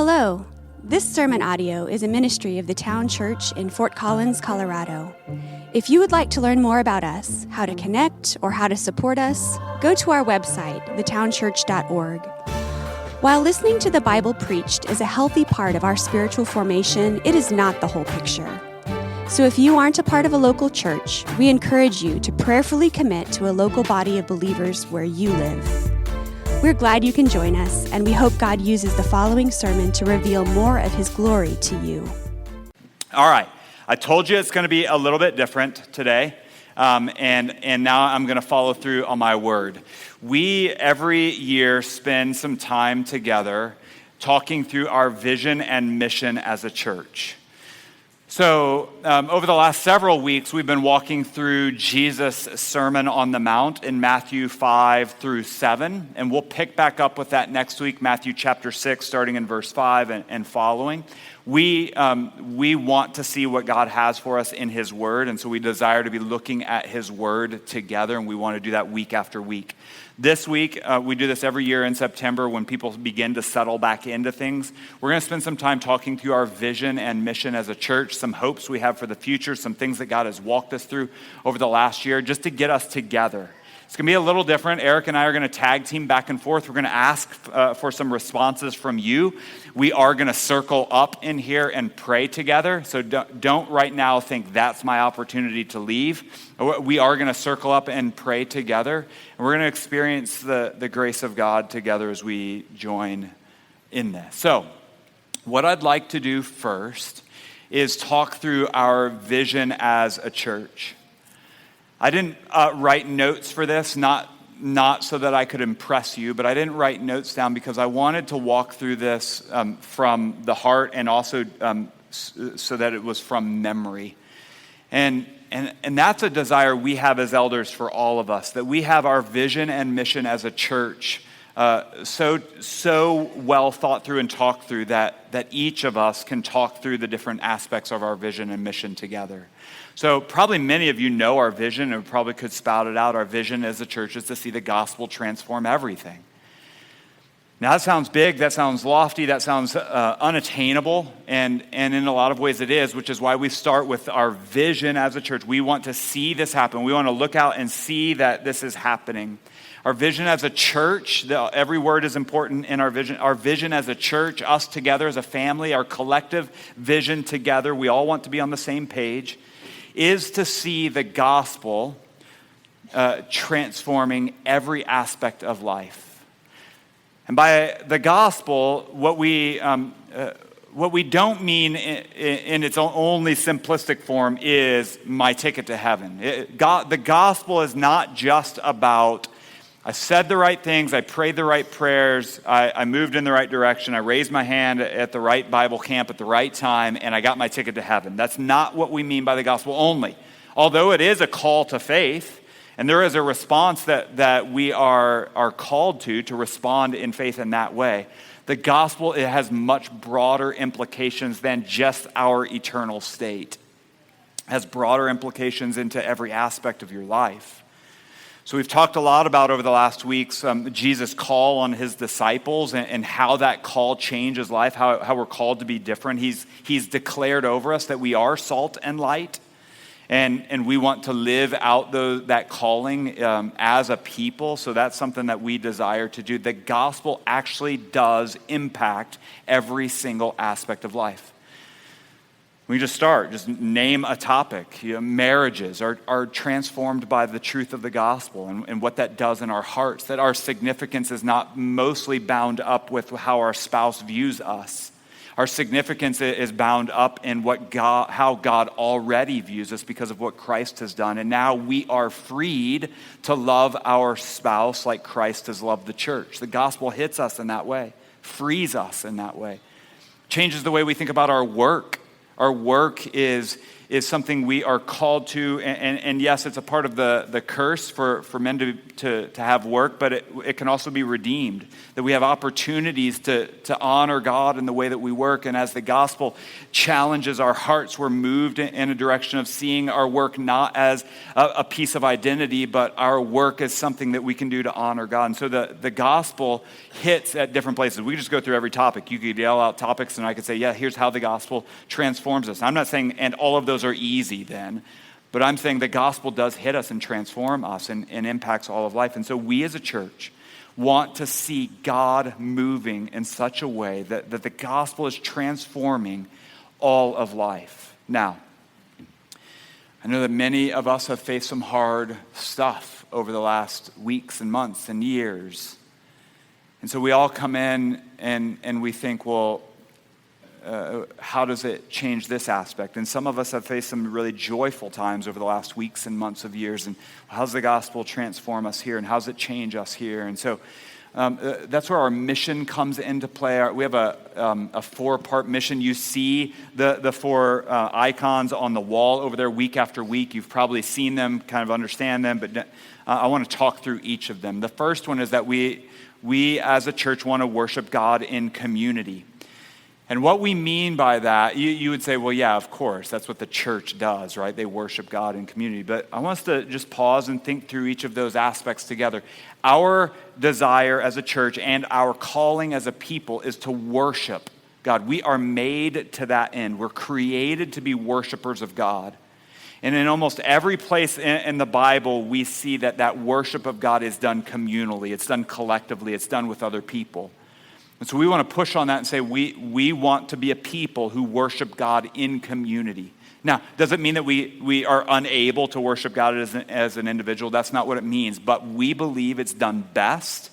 Hello. This sermon audio is a ministry of the Town Church in Fort Collins, Colorado. If you would like to learn more about us, how to connect, or how to support us, go to our website, thetownchurch.org. While listening to the Bible preached is a healthy part of our spiritual formation, it is not the whole picture. So if you aren't a part of a local church, we encourage you to prayerfully commit to a local body of believers where you live. We're glad you can join us, and we hope God uses the following sermon to reveal more of His glory to you. All right. I told you it's going to be a little bit different today, and now I'm going to follow through on my word. We, every year, spend some time together talking through our vision and mission as a church. So over the last several weeks, we've been walking through Jesus' Sermon on the Mount in Matthew 5 through 7, and we'll pick back up with that next week, Matthew chapter 6, starting in verse 5 and following. We want to see what God has for us in His Word, and so we desire to be looking at His Word together, and we want to do that week after week. This week, we do this every year in September when people begin to settle back into things. We're going to spend some time talking through our vision and mission as a church, some hopes we have for the future, some things that God has walked us through over the last year, just to get us together. It's going to be a little different. Eric and I are going to tag team back and forth. We're going to ask for some responses from you. We are going to circle up in here and pray together. So don't right now think that's my opportunity to leave. We are going to circle up and pray together. And we're going to experience the grace of God together as we join in this. So what I'd like to do first is talk through our vision as a church. I didn't write notes for this, not so that I could impress you, but I didn't write notes down because I wanted to walk through this from the heart and also so that it was from memory. And that's a desire we have as elders for all of us, that we have our vision and mission as a church so well thought through and talked through that each of us can talk through the different aspects of our vision and mission together. So probably many of you know our vision and probably could spout it out. Our vision as a church is to see the gospel transform everything. Now that sounds big, that sounds lofty, that sounds unattainable, and in a lot of ways it is, which is why we start with our vision as a church. We want to see this happen. We want to look out and see that this is happening. Our vision as a church, every word is important in our vision. Our vision as a church, us together as a family, our collective vision together, we all want to be on the same page, is to see the gospel transforming every aspect of life. And by the gospel, what we don't mean in its only simplistic form is my ticket to heaven. The gospel is not just about I said the right things, I prayed the right prayers, I moved in the right direction, I raised my hand at the right Bible camp at the right time, and I got my ticket to heaven. That's not what we mean by the gospel only. Although it is a call to faith, and there is a response that we are called to respond in faith in that way, the gospel, it has much broader implications than just our eternal state. It has broader implications into every aspect of your life. So we've talked a lot about over the last weeks Jesus' call on His disciples and how that call changes life, how we're called to be different. He's declared over us that we are salt and light, and we want to live out that calling as a people. So that's something that we desire to do. The gospel actually does impact every single aspect of life. We just name a topic. Marriages are transformed by the truth of the gospel and what that does in our hearts, that our significance is not mostly bound up with how our spouse views us. Our significance is bound up in how God already views us because of what Christ has done. And now we are freed to love our spouse like Christ has loved the church. The gospel hits us in that way, frees us in that way, changes the way we think about our work. Our work is is something we are called to, and yes, it's a part of the curse for men to have work, but it can also be redeemed, that we have opportunities to honor God in the way that we work, and as the gospel challenges our hearts, we're moved in a direction of seeing our work not as a piece of identity, but our work as something that we can do to honor God. And so the gospel hits at different places. We just go through every topic. You could yell out topics, and I could say, yeah, here's how the gospel transforms us. I'm not saying, and all of those are easy then, but I'm saying the gospel does hit us and transform us and impacts all of life. And so we as a church want to see God moving in such a way that the gospel is transforming all of life. Now, I know that many of us have faced some hard stuff over the last weeks and months and years. And so we all come in and we think, well, how does it change this aspect? And some of us have faced some really joyful times over the last weeks and months of years. And how's the gospel transform us here? And how's it change us here? And so that's where our mission comes into play. We have a 4-part mission. You see the 4 icons on the wall over there week after week. You've probably seen them, kind of understand them, but I want to talk through each of them. The first one is that we as a church want to worship God in community. And what we mean by that, you would say, well, yeah, of course, that's what the church does, right? They worship God in community. But I want us to just pause and think through each of those aspects together. Our desire as a church and our calling as a people is to worship God. We are made to that end. We're created to be worshipers of God. And in almost every place in the Bible, we see that worship of God is done communally. It's done collectively. It's done with other people. And so we want to push on that and say we want to be a people who worship God in community. Now, does it mean that we are unable to worship God as an individual? That's not what it means. But we believe it's done best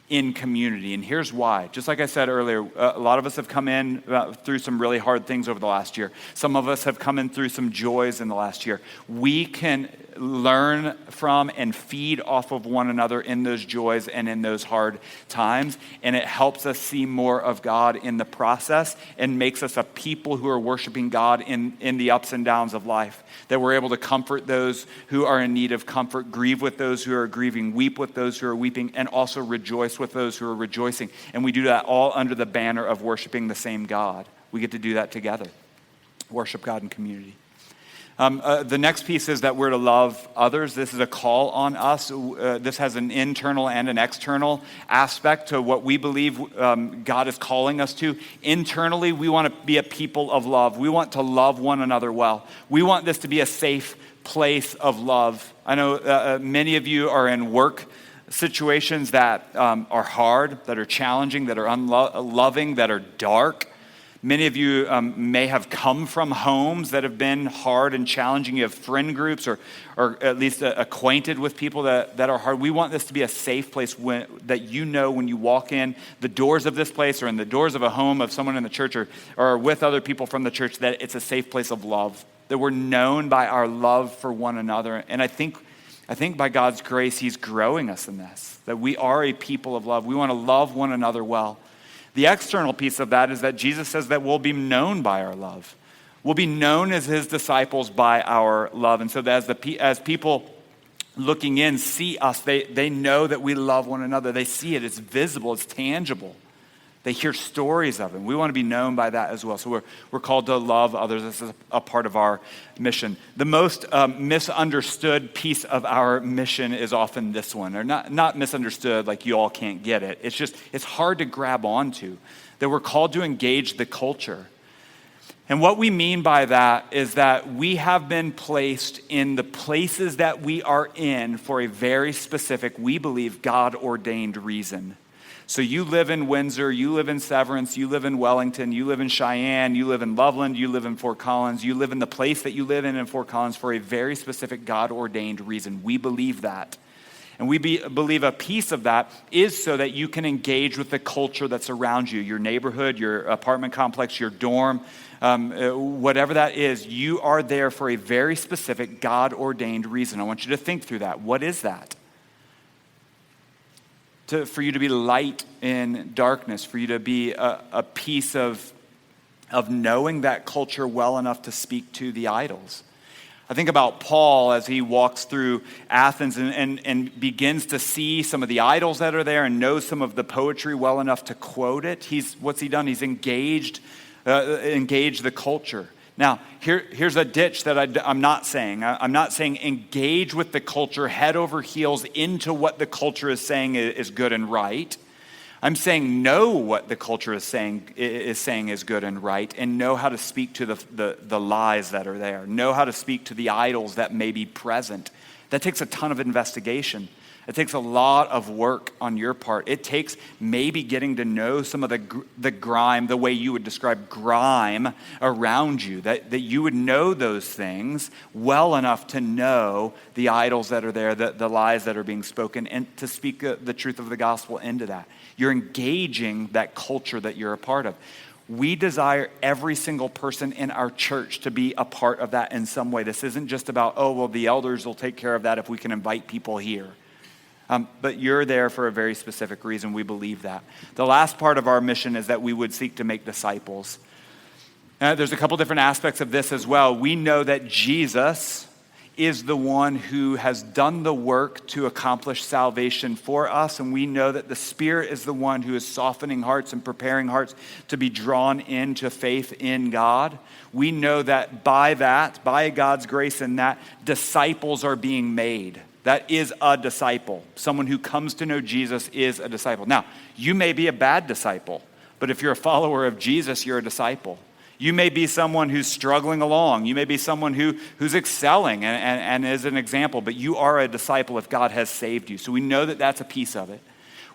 in community. And here's why. Just like I said earlier, a lot of us have come in through some really hard things over the last year. Some of us have come in through some joys in the last year. We can learn from and feed off of one another in those joys and in those hard times. And it helps us see more of God in the process and makes us a people who are worshiping God in the ups and downs of life. That we're able to comfort those who are in need of comfort, grieve with those who are grieving, weep with those who are weeping, and also rejoice with those who are rejoicing. And we do that all under the banner of worshiping the same God. We get to do that together. Worship God in community. The next piece is that we're to love others. This is a call on us. This has an internal and an external aspect to what we believe God is calling us to. Internally, we want to be a people of love. We want to love one another well. We want this to be a safe place of love. I know many of you are in work situations that are hard, that are challenging, that are unloving, that are dark. Many of you may have come from homes that have been hard and challenging. You have friend groups or at least acquainted with people that are hard. We want this to be a safe place that you know when you walk in the doors of this place or in the doors of a home of someone in the church or with other people from the church, that it's a safe place of love, that we're known by our love for one another. And I think by God's grace, he's growing us in this, that we are a people of love. We want to love one another well. The external piece of that is that Jesus says that we'll be known by our love. We'll be known as his disciples by our love. And so that as people looking in see us, they know that we love one another. They see it. It's visible. It's tangible. They hear stories of it. We want to be known by that as well. So we're called to love others. This is a part of our mission. The most misunderstood piece of our mission is often this one, or not misunderstood like you all can't get it. It's hard to grab onto, that we're called to engage the culture. And what we mean by that is that we have been placed in the places that we are in for a very specific, we believe, God-ordained reason. So you live in Windsor, you live in Severance, you live in Wellington, you live in Cheyenne, you live in Loveland, you live in Fort Collins, you live in the place that you live in Fort Collins for a very specific God-ordained reason. We believe that. And we believe a piece of that is so that you can engage with the culture that's around you, your neighborhood, your apartment complex, your dorm, whatever that is. You are there for a very specific God-ordained reason. I want you to think through that. What is that? For you to be light in darkness, for you to be a piece of knowing that culture well enough to speak to the idols. I think about Paul as he walks through Athens and begins to see some of the idols that are there and knows some of the poetry well enough to quote it. What's he done? He's engaged the culture. Now, here's a ditch that I'm not saying. I'm not saying engage with the culture head over heels into what the culture is saying is good and right. I'm saying know what the culture is saying is good and right, and know how to speak to the lies that are there. Know how to speak to the idols that may be present. That takes a ton of investigation. It takes a lot of work on your part. It takes maybe getting to know some of the grime, the way you would describe grime around you, that you would know those things well enough to know the idols that are there, the lies that are being spoken, and to speak the truth of the gospel into that. You're engaging that culture that you're a part of. We desire every single person in our church to be a part of that in some way. This isn't just about, the elders will take care of that if we can invite people here. But you're there for a very specific reason. We believe that. The last part of our mission is that we would seek to make disciples. There's a couple different aspects of this as well. We know that Jesus is the one who has done the work to accomplish salvation for us, and we know that the Spirit is the one who is softening hearts and preparing hearts to be drawn into faith in God. We know that by God's grace and that, disciples are being made. That is a disciple. Someone who comes to know Jesus is a disciple. Now, you may be a bad disciple, but if you're a follower of Jesus, you're a disciple. You may be someone who's struggling along. You may be someone who's excelling and is an example, but you are a disciple if God has saved you. So we know that that's a piece of it.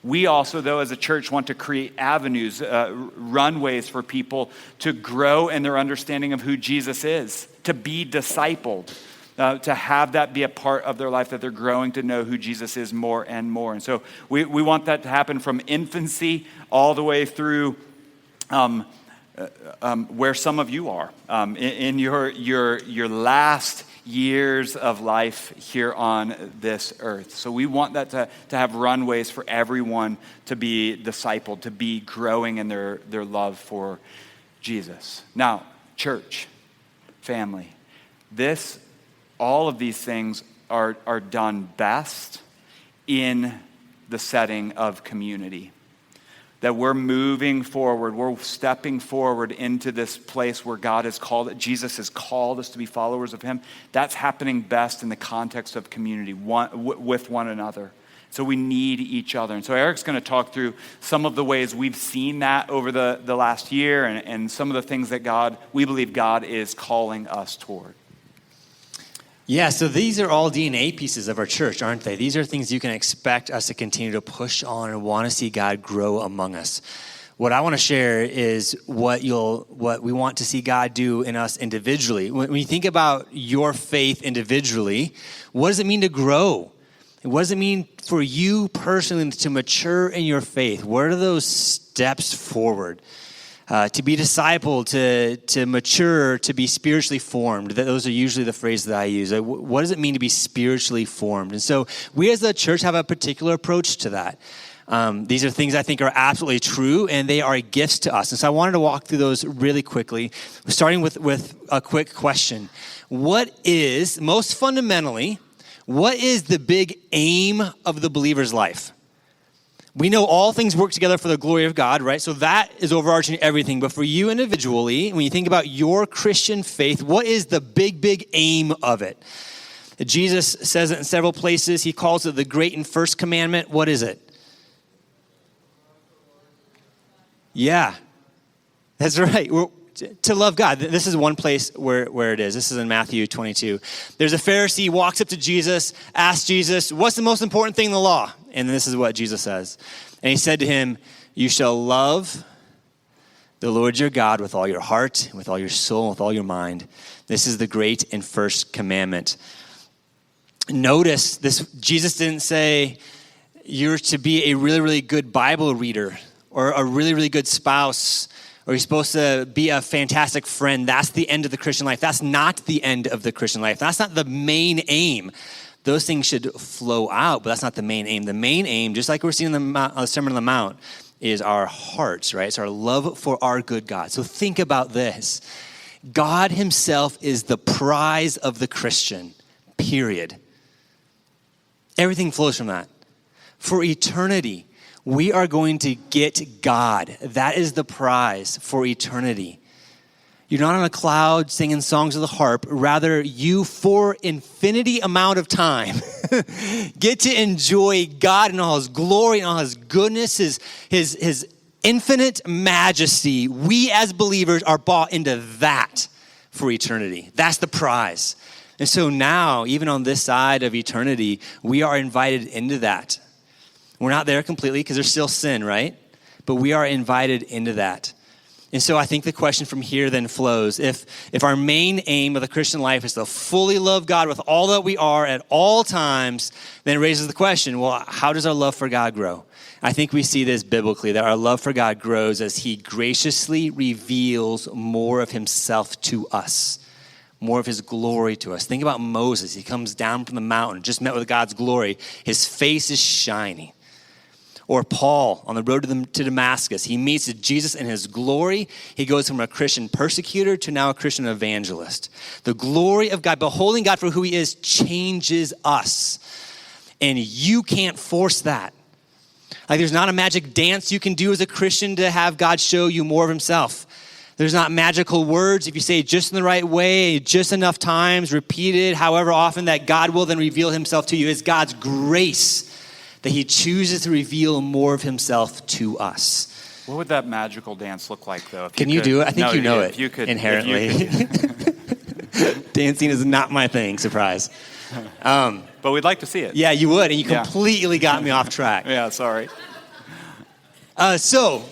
We also, though, as a church, want to create avenues, runways for people to grow in their understanding of who Jesus is, to be discipled, to have that be a part of their life, that they're growing to know who Jesus is more and more. And so we want that to happen from infancy all the way through where some of you are in your last years of life here on this earth. So we want that to have runways for everyone to be discipled, to be growing in their love for Jesus. Now, church, family, all of these things are done best in the setting of community. That we're moving forward, we're stepping forward into this place where Jesus has called us to be followers of him. That's happening best in the context of community, with one another. So we need each other. And so Eric's going to talk through some of the ways we've seen that over the last year and some of the things that we believe God is calling us toward. Yeah, so these are all DNA pieces of our church, aren't they? These are things you can expect us to continue to push on and want to see God grow among us. What I want to share is what we want to see God do in us individually. When you think about your faith individually, what does it mean to grow? What does it mean for you personally to mature in your faith? What are those steps forward? To be discipled, to mature, to be spiritually formed. Those are usually the phrases that I use. What does it mean to be spiritually formed? And so we as a church have a particular approach to that. These are things I think are absolutely true, and they are gifts to us. And so I wanted to walk through those really quickly, starting with a quick question. Most fundamentally, what is the big aim of the believer's life? We know all things work together for the glory of God, right? So that is overarching everything. But for you individually, when you think about your Christian faith, what is the big aim of it? Jesus says it in several places. He calls it the great and first commandment. What is it? Yeah, that's right. To love God. This is one place where it is. This is in Matthew 22. There's a Pharisee, walks up to Jesus, asks Jesus, what's the most important thing in the law? And this is what Jesus says. And he said to him, you shall love the Lord your God with all your heart, with all your soul, with all your mind. This is the great and first commandment. Notice this, Jesus didn't say you're to be a really, really good Bible reader or a really, really good spouse, or you're supposed to be a fantastic friend. That's the end of the Christian life. That's not the end of the Christian life. That's not the main aim. Those things should flow out, but that's not the main aim. The main aim, just like we're seeing in the Sermon on the Mount, is our hearts, right? It's our love for our good God. So think about this. God himself is the prize of the Christian, period. Everything flows from that. For eternity, we are going to get God. That is the prize for eternity. You're not on a cloud singing songs of the harp. Rather, you, for infinity amount of time, get to enjoy God in all his glory and all his goodness, his infinite majesty. We as believers are bought into that for eternity. That's the prize. And so now, even on this side of eternity, we are invited into that. We're not there completely because there's still sin, right? But we are invited into that. And so I think the question from here then flows. If our main aim of the Christian life is to fully love God with all that we are at all times, then it raises the question, well, how does our love for God grow? I think we see this biblically, that our love for God grows as he graciously reveals more of himself to us, more of his glory to us. Think about Moses. He comes down from the mountain, just met with God's glory. His face is shining. Or Paul on the road to Damascus. He meets Jesus in his glory. He goes from a Christian persecutor to now a Christian evangelist. The glory of God, beholding God for who he is, changes us. And you can't force that. Like there's not a magic dance you can do as a Christian to have God show you more of himself. There's not magical words. If you say it just in the right way, just enough times, repeated, however often, that God will then reveal himself to you. It's God's grace that he chooses to reveal more of himself to us. What would that magical dance look like, though? Can you do it? I think you know it inherently. Dancing is not my thing, surprise. But we'd like to see it. Yeah, you would, and you completely got me off track. Yeah, sorry. So,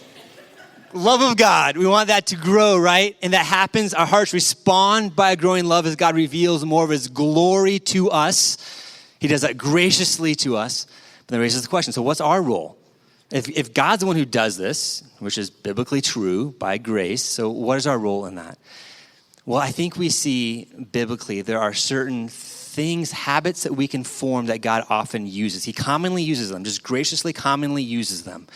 love of God, we want that to grow, right? And that happens, our hearts respond by a growing love as God reveals more of his glory to us. He does that graciously to us. But then raises the question, so what's our role? If God's the one who does this, which is biblically true by grace, so what is our role in that? Well, I think we see biblically there are certain things, habits that we can form that God often uses. He commonly uses them, just graciously commonly uses them.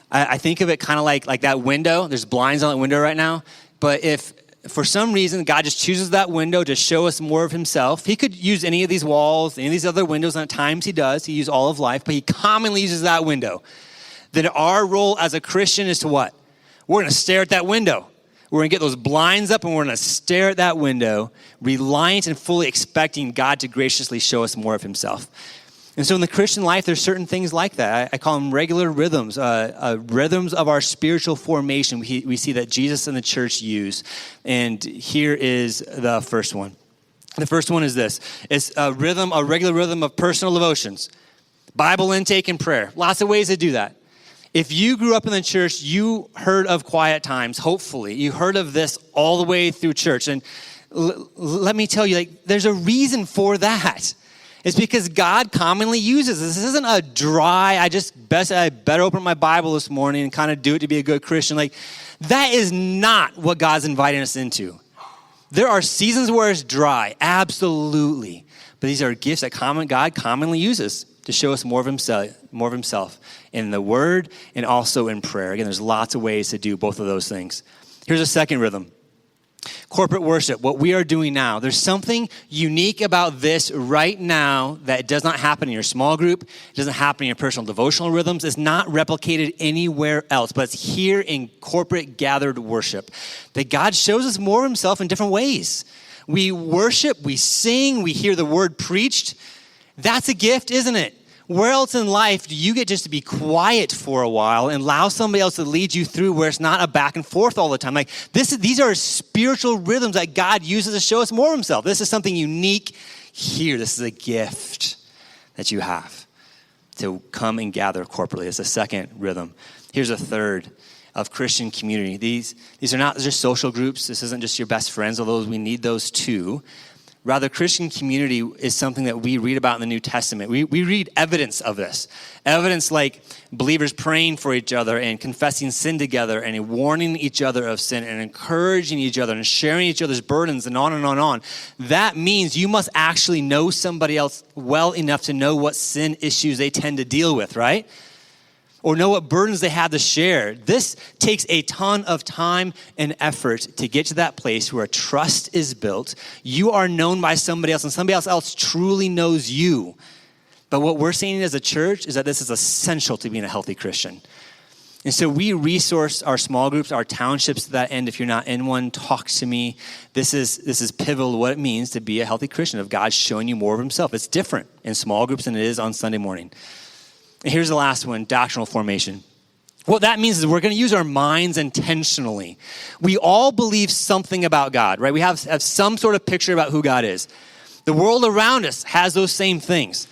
I think of it kind of like that window. There's blinds on that window right now. But if for some reason God just chooses that window to show us more of himself, he could use any of these walls, any of these other windows, and at times he does. He uses all of life, but he commonly uses that window. Then our role as a Christian is to what? We're going to stare at that window. We're going to get those blinds up and we're going to stare at that window, reliant and fully expecting God to graciously show us more of himself. And so in the Christian life, there's certain things like that. I call them regular rhythms, rhythms of our spiritual formation we see that Jesus and the church use. And here is the first one. The first one is this. It's a regular rhythm of personal devotions, Bible intake and prayer. Lots of ways to do that. If you grew up in the church, you heard of quiet times, hopefully. You heard of this all the way through church. And let me tell you, there's a reason for that. It's because God commonly uses this. This isn't a dry, I better open my Bible this morning and kind of do it to be a good Christian. That is not what God's inviting us into. There are seasons where it's dry, absolutely. But these are gifts that God commonly uses to show us more of himself in the word and also in prayer. Again, there's lots of ways to do both of those things. Here's a second rhythm. Corporate worship, what we are doing now. There's something unique about this right now that does not happen in your small group. It doesn't happen in your personal devotional rhythms. It's not replicated anywhere else, but it's here in corporate gathered worship. That God shows us more of himself in different ways. We worship, we sing, we hear the word preached. That's a gift, isn't it? Where else in life do you get just to be quiet for a while and allow somebody else to lead you through where it's not a back and forth all the time? These are spiritual rhythms that God uses to show us more of himself. This is something unique here. This is a gift that you have to come and gather corporately. It's a second rhythm. Here's a third of Christian community. These are not just social groups. This isn't just your best friends, although we need those too. Rather, Christian community is something that we read about in the New Testament. We read evidence of this. Evidence like believers praying for each other and confessing sin together and warning each other of sin and encouraging each other and sharing each other's burdens and on and on and on. That means you must actually know somebody else well enough to know what sin issues they tend to deal with, right? or know what burdens they have to share. This takes a ton of time and effort to get to that place where trust is built. You are known by somebody else, and somebody else truly knows you. But what we're saying as a church is that this is essential to being a healthy Christian. And so we resource our small groups, our townships to that end. If you're not in one, talk to me. This is pivotal to what it means to be a healthy Christian, of God showing you more of himself. It's different in small groups than it is on Sunday morning. And here's the last one, doctrinal formation. What that means is we're going to use our minds intentionally. We all believe something about God, right? We have some sort of picture about who God is. The world around us has those same things.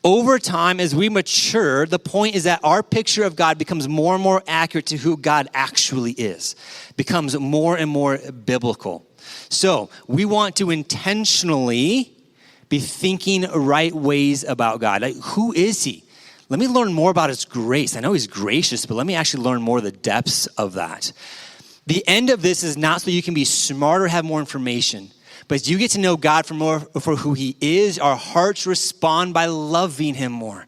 Over time, as we mature, the point is that our picture of God becomes more and more accurate to who God actually is, becomes more and more biblical. So we want to intentionally be thinking right ways about God. Like, who is he? Let me learn more about his grace. I know he's gracious, but let me actually learn more of the depths of that. The end of this is not so you can be smarter, have more information, but as you get to know God for who he is, our hearts respond by loving him more.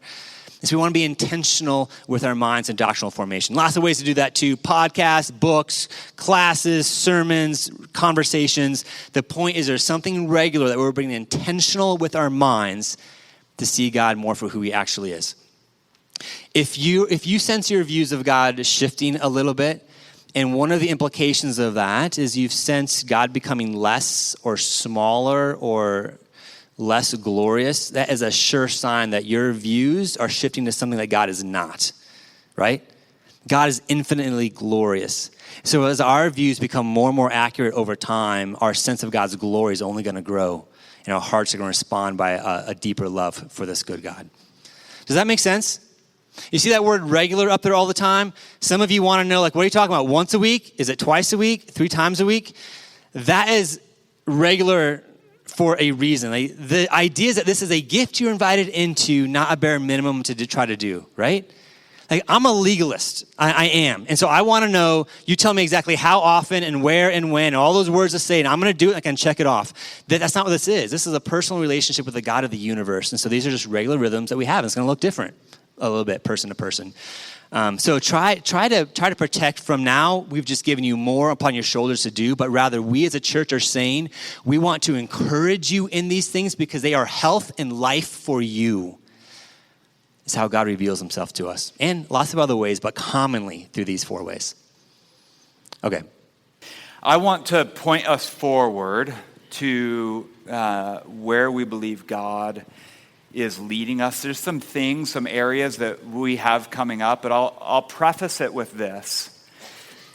And so we want to be intentional with our minds and doctrinal formation. Lots of ways to do that too. Podcasts, books, classes, sermons, conversations. The point is there's something regular that we're being intentional with our minds to see God more for who he actually is. If you sense your views of God shifting a little bit, and one of the implications of that is you've sensed God becoming less or smaller or less glorious, that is a sure sign that your views are shifting to something that God is not, right? God is infinitely glorious. So as our views become more and more accurate over time, our sense of God's glory is only going to grow, and our hearts are going to respond by a deeper love for this good God. Does that make sense? You see that word regular up there all the time? Some of you want to know, like, what are you talking about? Once a week? Is it twice a week? 3 times a week? That is regular for a reason. Like, the idea is that this is a gift you're invited into, not a bare minimum to try to do, right? Like, I'm a legalist. I am. And so I want to know, you tell me exactly how often and where and when, and all those words to say, and I'm going to do it, and I can check it off. That's not what this is. This is a personal relationship with the God of the universe. And so these are just regular rhythms that we have. It's going to look different a little bit, person to person. So try to protect from now. We've just given you more upon your shoulders to do, but rather we as a church are saying we want to encourage you in these things because they are health and life for you. It's how God reveals himself to us. And lots of other ways, but commonly through these 4 ways. Okay. I want to point us forward to where we believe God is leading us. There's some things, some areas that we have coming up, but I'll preface it with this.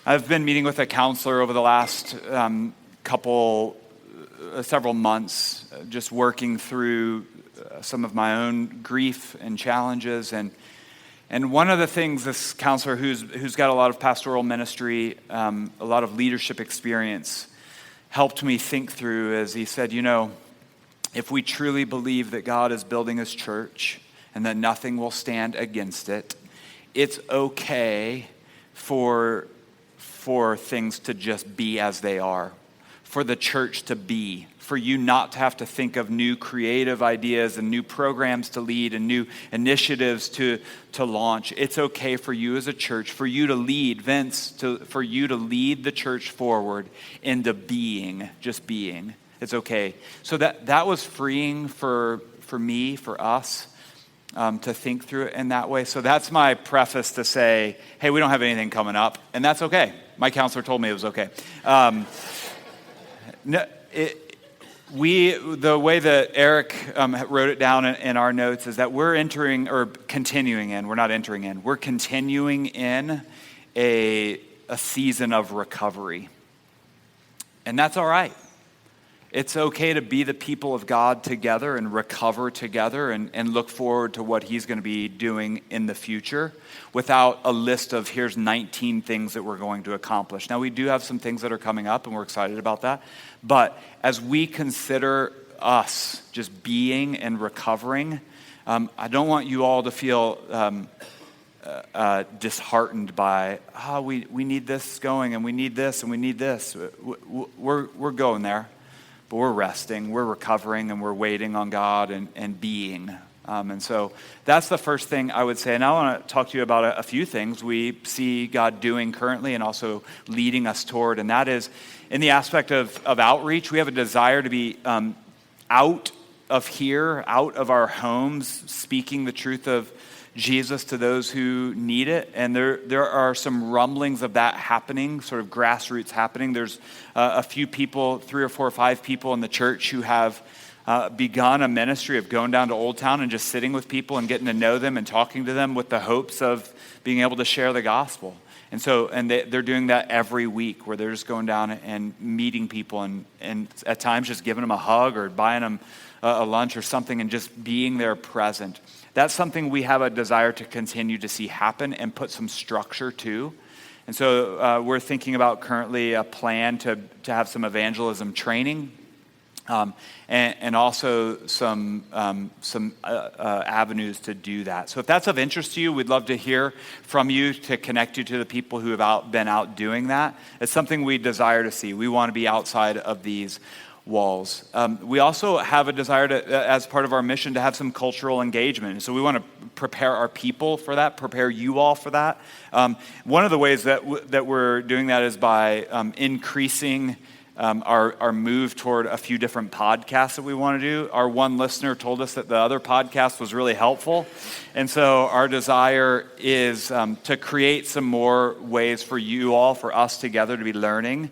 I've been meeting with a counselor over the last several months, just working through some of my own grief and challenges. And one of the things this counselor who's got a lot of pastoral ministry, a lot of leadership experience, helped me think through is he said, if we truly believe that God is building his church and that nothing will stand against it, it's okay for things to just be as they are, for the church to be, for you not to have to think of new creative ideas and new programs to lead and new initiatives to launch. It's okay for you as a church, for you to lead, Vince, for you to lead the church forward into being, just being. It's okay. So that was freeing for me, for us, to think through it in that way. So that's my preface to say, hey, we don't have anything coming up, and that's okay. My counselor told me it was okay. The way that Eric wrote it down in our notes is that we're continuing in a season of recovery. And that's all right. It's okay to be the people of God together and recover together and look forward to what he's going to be doing in the future without a list of here's 19 things that we're going to accomplish. Now, we do have some things that are coming up, and we're excited about that. But as we consider us just being and recovering, I don't want you all to feel disheartened by, we need this going, and we need this, and we need this. We're going there. But we're resting, we're recovering, and we're waiting on God and being And so that's the first thing I would say. And I want to talk to you about a few things we see God doing currently and also leading us toward. And that is in the aspect of outreach. We have a desire to be out of here, out of our homes, speaking the truth of Jesus to those who need it. And there are some rumblings of that happening, sort of grassroots happening. There's a few people, 3 or 4 or 5 people in the church who have begun a ministry of going down to Old Town and just sitting with people and getting to know them and talking to them with the hopes of being able to share the gospel. And so, they're doing that every week, where they're just going down and meeting people and at times just giving them a hug or buying them a lunch or something and just being there present. That's something we have a desire to continue to see happen and put some structure to. And so we're thinking about currently a plan to have some evangelism training. And also some avenues to do that. So if that's of interest to you, we'd love to hear from you, to connect you to the people who have been out doing that. It's something we desire to see. We want to be outside of these walls. We also have a desire to, as part of our mission, to have some cultural engagement. So we want to prepare our people for that, prepare you all for that. One of the ways that we're doing that is by increasing our move toward a few different podcasts that we want to do. Our one listener told us that the other podcast was really helpful. And so our desire is to create some more ways for you all, for us together to be learning.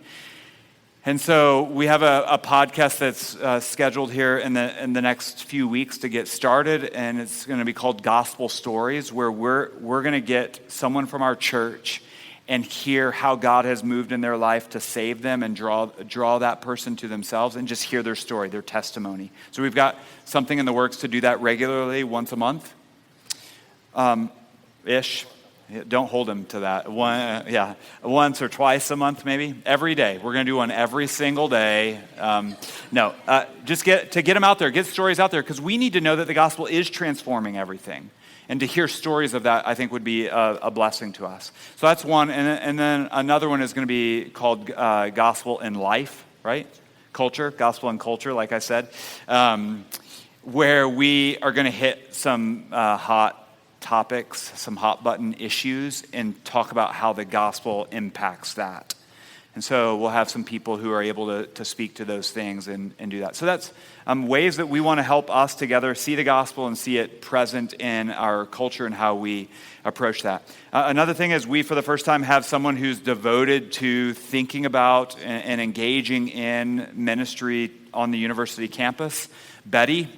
And so we have a podcast that's scheduled here in the next few weeks to get started, and it's going to be called Gospel Stories, where we're going to get someone from our church and hear how God has moved in their life to save them and draw that person to themselves, and just hear their story, their testimony. So we've got something in the works to do that regularly, once a month, ish. Don't hold him to that. Once or twice a month, maybe. Every day. We're going to do one every single day. Just get them out there. Get stories out there, because we need to know that the gospel is transforming everything. And to hear stories of that, I think, would be a blessing to us. So that's one. And then another one is going to be called Gospel in Life, right? Culture, Gospel and Culture, like I said, where we are going to hit some hot topics, some hot button issues, and talk about how the gospel impacts that. And so we'll have some people who are able to speak to those things and do that. So that's ways that we want to help us together see the gospel and see it present in our culture and how we approach that. Another thing is, we, for the first time, have someone who's devoted to thinking about and engaging in ministry on the university campus. Betty.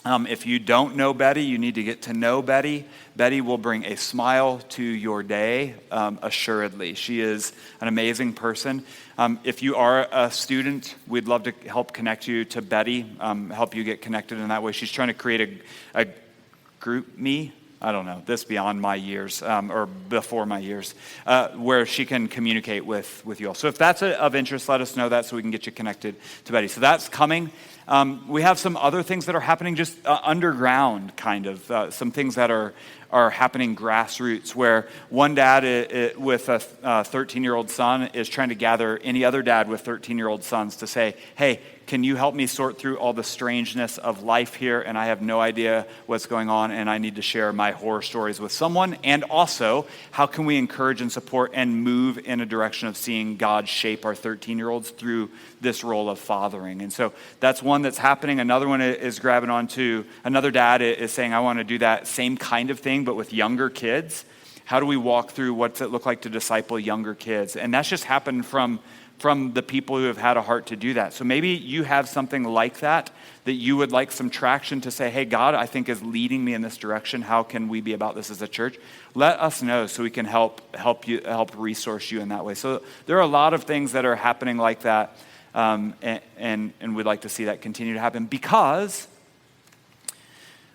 If you don't know Betty, you need to get to know Betty. Betty will bring a smile to your day, assuredly. She is an amazing person. If you are a student, we'd love to help connect you to Betty, help you get connected in that way. She's trying to create a group me. I don't know, this beyond my years, or before my years, where she can communicate with you all. So if that's of interest, let us know that so we can get you connected to Betty. So that's coming. We have some other things that are happening just underground, kind of, some things that are happening grassroots, where one dad with a 13-year-old son is trying to gather any other dad with 13-year-old sons to say, hey, can you help me sort through all the strangeness of life here? And I have no idea what's going on, and I need to share my horror stories with someone. And also, how can we encourage and support and move in a direction of seeing God shape our 13-year-olds through this role of fathering? And so that's one that's happening. Another one is grabbing onto, another dad is saying, I want to do that same kind of thing, but with younger kids. How do we walk through what's it look like to disciple younger kids? And that's just happened from the people who have had a heart to do that. So maybe you have something like that you would like some traction to say, hey, God, I think is leading me in this direction. How can we be about this as a church? Let us know so we can help resource you in that way. So there are a lot of things that are happening like that, and we'd like to see that continue to happen, because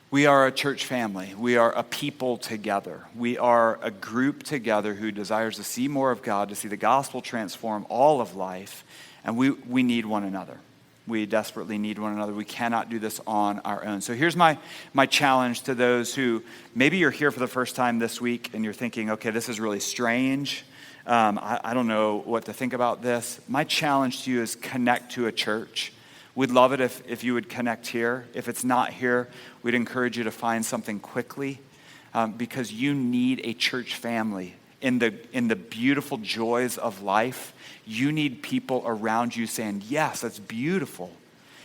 we are a church family. We are a people together. We are a group together who desires to see more of God, to see the gospel transform all of life, and we need one another. We desperately need one another. We cannot do this on our own. So here's my challenge to those who, maybe you're here for the first time this week and you're thinking, okay, this is really strange. I don't know what to think about this. My challenge to you is connect to a church We'd love it if you would connect here. If it's not here, we'd encourage you to find something quickly because you need a church family. In the beautiful joys of life, you need people around you saying, yes, that's beautiful.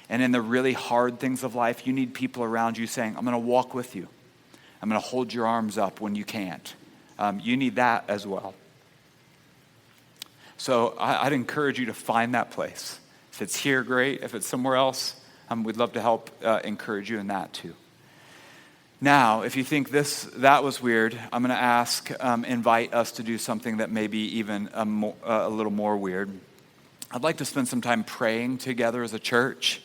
And in the really hard things of life, you need people around you saying, I'm going to walk with you. I'm going to hold your arms up when you can't. You need that as well. So I'd encourage you to find that place. If it's here, great. If it's somewhere else, we'd love to help encourage you in that too. Now, if you think that was weird, I'm going to invite us to do something that may be even a little more weird. I'd like to spend some time praying together as a church.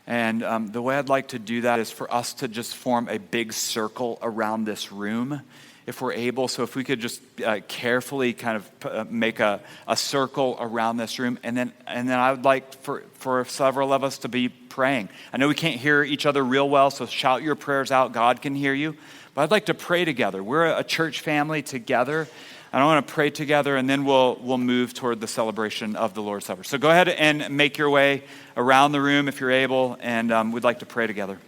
And the way I'd like to do that is for us to just form a big circle around this room, if we're able. So if we could just carefully kind of make a circle around this room. And then I would like for several of us to be praying. I know we can't hear each other real well, so shout your prayers out. God can hear you. But I'd like to pray together. We're a church family together. And I want to pray together, and then we'll move toward the celebration of the Lord's Supper. So go ahead and make your way around the room if you're able, and we'd like to pray together.